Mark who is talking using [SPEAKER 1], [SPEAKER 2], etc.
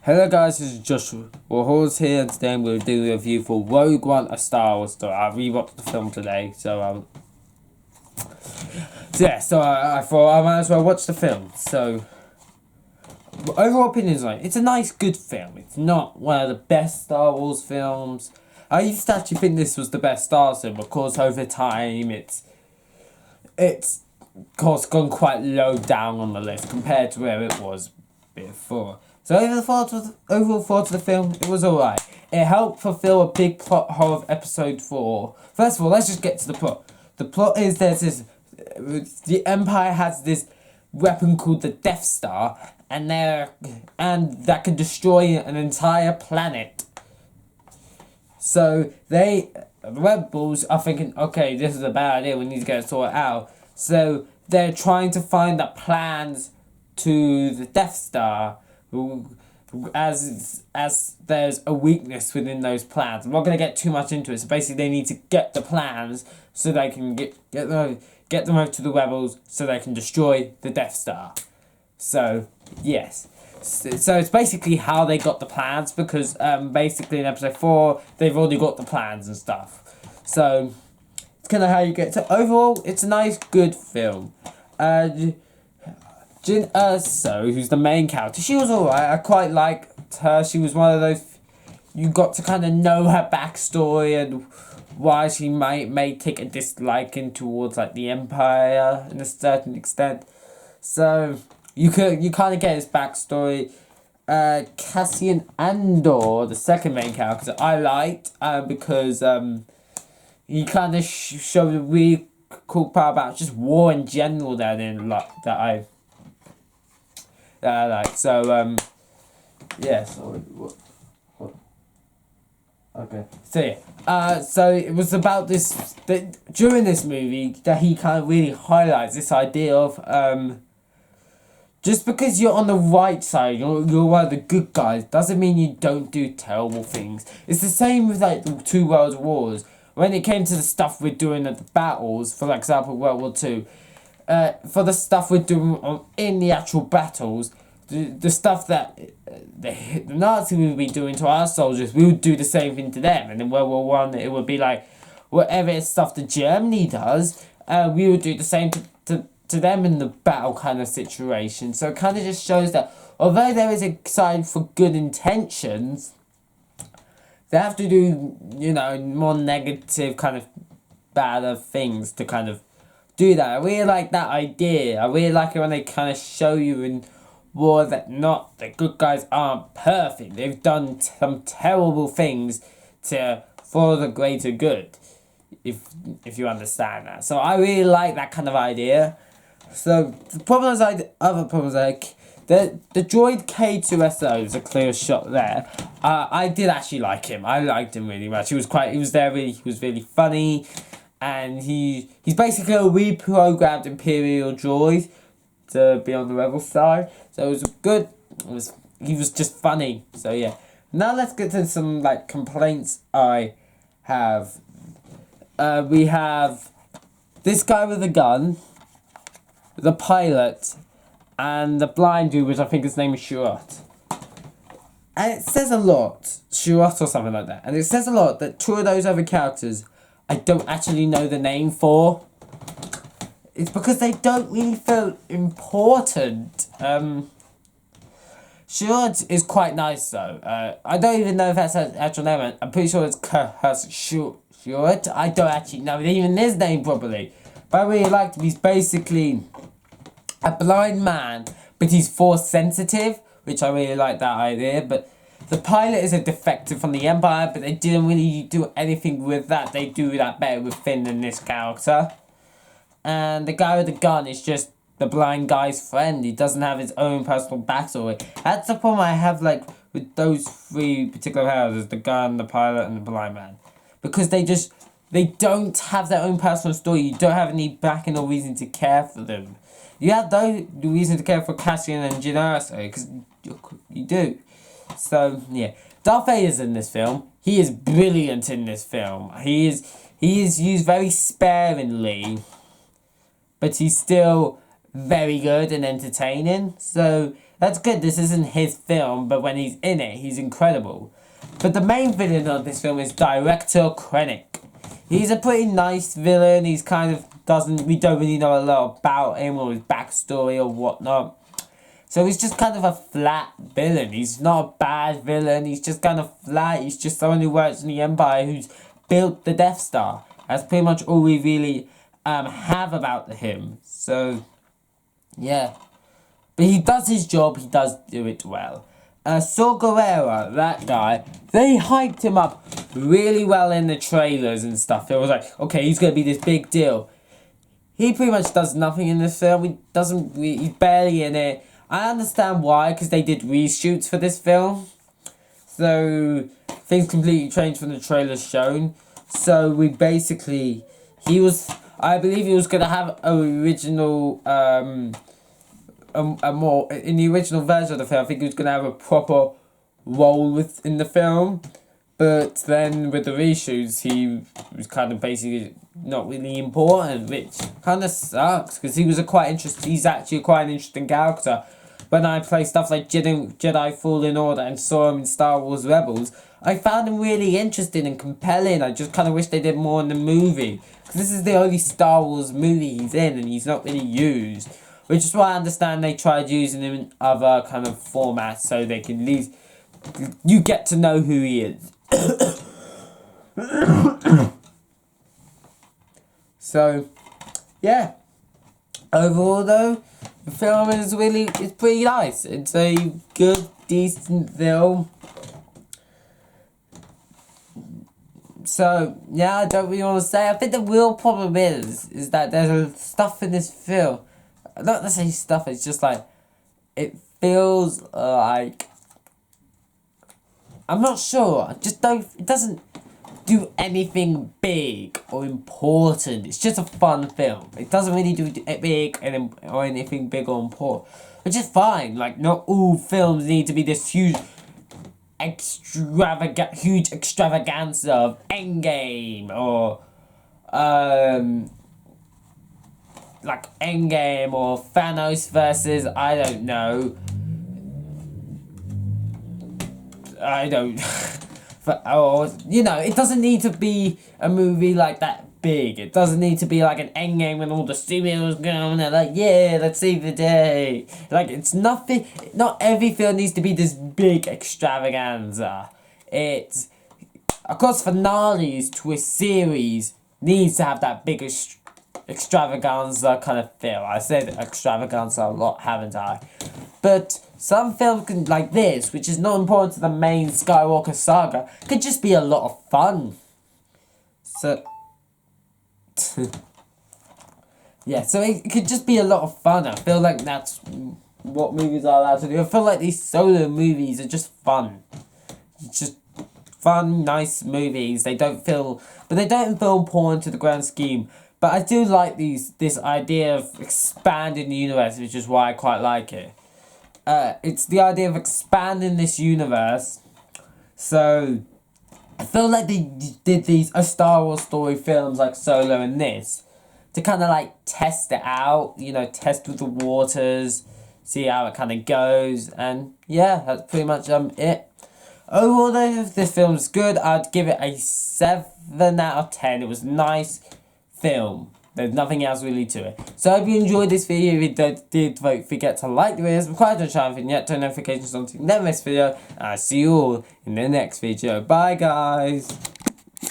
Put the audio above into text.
[SPEAKER 1] Hello guys, this is Joshua. We're here and today I'm going to do a review for Rogue One, a Star Wars story. I rewatched the film today, so I thought I might as well watch the film. So, overall opinions on it, it's a nice, good film. It's not one of the best Star Wars films. I used to actually think this was the best Star Wars film. Of course, over time, it's of course gone quite low down on the list compared to where it was before. So overall thoughts of the film, it was alright. It helped fulfill a big plot hole of episode 4. First of all, let's just get to the plot. The plot is the Empire has this weapon called the Death Star, and that can destroy an entire planet. So the rebels are thinking, okay, this is a bad idea, we need to get it sorted out. So they're trying to find the plans to the Death Star, as there's a weakness within those plans. I'm not going to get too much into it. So basically they need to get the plans so they can get them over to the rebels so they can destroy the Death Star. So, yes. So it's basically how they got the plans, because basically in episode 4 they've already got the plans and stuff. So it's kind of how you get to. Overall, it's a nice, good film. Jin Erso, who's the main character, she was alright. I quite liked her. She was one of those, you got to kind of know her backstory and why she may take a disliking towards like the Empire in a certain extent. So you kind of get his backstory. Cassian Andor, the second main character, I liked because he kind of showed a really cool part about just war in general that I like. So yeah. Okay. So yeah. So it was about this during this movie that he kind of really highlights this idea of just because you're on the right side, you're one of the good guys, doesn't mean you don't do terrible things. It's the same with like the 2 World Wars. When it came to the stuff we're doing at the battles, for example World War II, for the stuff we're doing in the actual battles, the stuff that the Nazis would be doing to our soldiers, we would do the same thing to them. And in World War One, it would be like whatever stuff that Germany does, we would do the same to them in the battle kind of situation. So it kind of just shows that although there is a side for good intentions, they have to do, more negative kind of bad things to kind of do that. I really like that idea. I really like it when they kind of show you in war that not the good guys aren't perfect. They've done some terrible things for the greater good, if you understand that. So I really like that kind of idea. So the other problems like the droid K2SO is a clear shot there. I did actually like him. I liked him really much. He was really funny, and he's basically a reprogrammed Imperial droid to be on the rebel side. So it was good. He was just funny. So yeah. Now let's get to some like complaints I have. We have this guy with a gun, the pilot, and the blind dude, which I think his name is Shurat. And it says a lot, Shurat or something like that. And it says a lot that 2 of those other characters I don't actually know the name for. It's because they don't really feel important. Shurat is quite nice though. I don't even know if that's her actual name. I'm pretty sure it's Shurat. I don't actually know even his name properly. But I really liked him. He's basically a blind man, but he's force sensitive, which I really like that idea. But the pilot is a defective from the Empire, but they didn't really do anything with that. They do that better with Finn than this character. And the guy with the gun is just the blind guy's friend. He doesn't have his own personal backstory. That's the problem I have like with those 3 particular characters, the gun, the pilot, and the blind man. Because they don't have their own personal story. You don't have any backing or reason to care for them. You have the reason to care for Cassian and Jin Erso, because you do. So yeah, Darth Vader's in this film. He is brilliant in this film. He is used very sparingly, but he's still very good and entertaining. So that's good. This isn't his film, but when he's in it, he's incredible. But the main villain of this film is Director Krennic. He's a pretty nice villain. He's kind of we don't really know a lot about him or his backstory or whatnot. So he's just kind of a flat villain. He's not a bad villain. He's just kind of flat. He's just someone who works in the Empire who's built the Death Star. That's pretty much all we really have about him. So, yeah. But he does his job. He does do it well. Saw Gerrera, that guy, they hyped him up really well in the trailers and stuff. It was like, okay, he's going to be this big deal. He pretty much does nothing in this film. He's barely in it. I understand why, because they did reshoots for this film. So, things completely changed from the trailers shown. So, I believe he was going to have an original, in the original version of the film, I think he was going to have a proper role in the film. But then with the reshoots, he was kind of basically not really important, which kind of sucks, because he's actually quite an interesting character. When I play stuff like Jedi Fallen Order and saw him in Star Wars Rebels, I found him really interesting and compelling. I just kind of wish they did more in the movie. Because this is the only Star Wars movie he's in and he's not really used. Which is why I understand they tried using him in other kind of formats so they can at least... You get to know who he is. So, yeah. Overall though, the film is pretty nice. It's a good, decent film. So, yeah, I don't really want to say. I think the real problem is that there's stuff in this film. Not necessarily stuff, it's just like, it feels like, I'm not sure. It doesn't do anything big or important. It's just a fun film. It doesn't really do big or anything big or important, which is fine. Like, not all films need to be this huge extravaganza of Endgame or like Endgame or Thanos versus or, it doesn't need to be a movie like that big. It doesn't need to be like an Endgame when all the superheroes go and they're like, yeah, let's save the day. Like, it's nothing, not every film needs to be this big extravaganza. Of course, finales to a series needs to have that big extravaganza kind of feel. I said extravaganza a lot, haven't I? But some films like this, which is not important to the main Skywalker saga, could just be a lot of fun. So, yeah, so it could just be a lot of fun. I feel like that's what movies are allowed to do. I feel like these solo movies are just fun. Just fun, nice movies. They don't feel important to the grand scheme. But I do like this idea of expanding the universe, which is why I quite like it. It's the idea of expanding this universe. So, I feel like they did these Star Wars story films like Solo and this to kind of like test it out, test with the waters, see how it kind of goes, and yeah, that's pretty much it. Overall though, if this film's good, I'd give it a 7 out of 10. It was a nice film. There's nothing else really to it. So I hope you enjoyed this video. If you did, don't forget to like the video, subscribe to the channel if you yet, turn notifications on to never miss video. And I'll see you all in the next video. Bye guys.